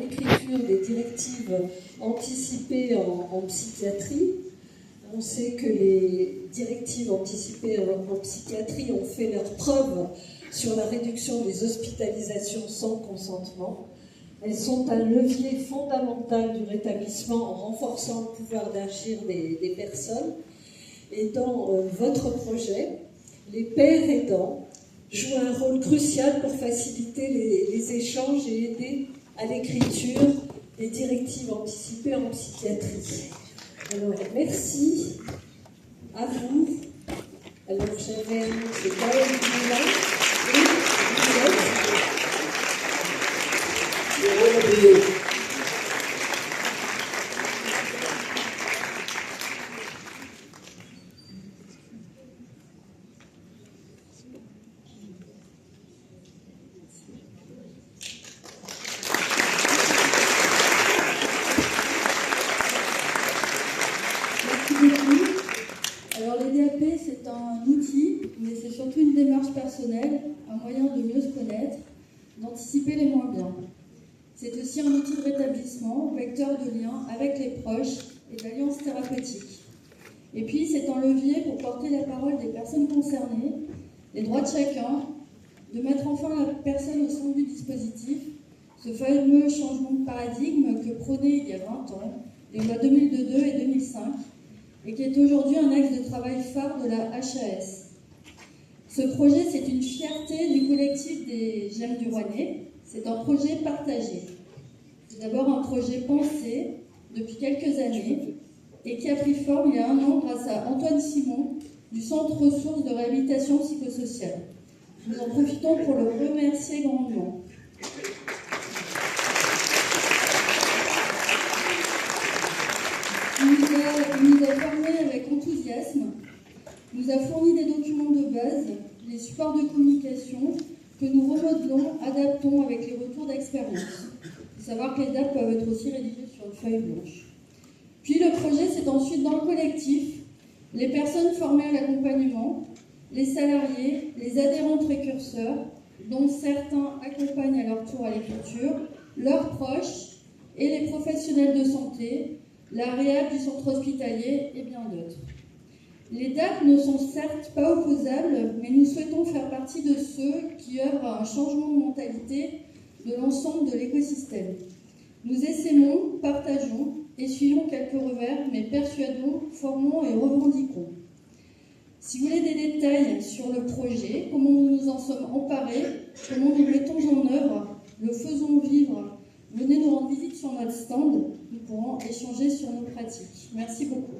l'écriture des directives anticipées en psychiatrie. On sait que les directives anticipées en psychiatrie ont fait leurs preuves sur la réduction des hospitalisations sans consentement. Elles sont un levier fondamental du rétablissement en renforçant le pouvoir d'agir des personnes. Et dans votre projet, les pères aidants jouent un rôle crucial pour faciliter les échanges et aider à l'écriture des directives anticipées en psychiatrie. Alors, merci à vous. Alors, j'avais annoncé Gaël Moulin et vous êtes. Alors les DAP, c'est un outil, mais c'est surtout une démarche personnelle, un moyen de mieux se connaître, d'anticiper les moins bien. C'est aussi un outil de rétablissement, vecteur de lien avec les proches et d'alliance thérapeutique. Et puis c'est un levier pour porter la parole des personnes concernées, les droits de chacun, de mettre enfin la personne au centre du dispositif, ce fameux changement de paradigme que prônait il y a 20 ans, les lois 2002 et 2005, et qui est aujourd'hui un axe de travail phare de la HAS. Ce projet, c'est une fierté du collectif des Gemmes du Rouennais. C'est un projet partagé. C'est d'abord un projet pensé depuis quelques années et qui a pris forme il y a 1 an grâce à Antoine Simon du Centre Ressources de réhabilitation psychosociale. Nous en profitons pour le remercier grandement. Il nous a formé avec enthousiasme, nous a fourni des documents de base, les supports de communication que nous remodelons, adaptons avec les retours d'expérience. Il faut savoir que les DAP peuvent être aussi rédigées sur une feuille blanche. Puis le projet, c'est ensuite dans le collectif, les personnes formées à l'accompagnement, les salariés, les adhérents précurseurs, dont certains accompagnent à leur tour à l'écriture, leurs proches et les professionnels de santé, la réhab du centre hospitalier et bien d'autres. Les DAP ne sont certes pas opposables, mais nous souhaitons faire partie de ceux qui œuvrent à un changement de mentalité de l'ensemble de l'écosystème. Nous essaimons, partageons, essuyons quelques revers, mais persuadons, formons et revendiquons. Si vous voulez des détails sur le projet, comment nous nous en sommes emparés, comment nous mettons en œuvre, le faisons vivre, venez nous rendre visite sur notre stand, nous pourrons échanger sur nos pratiques. Merci beaucoup.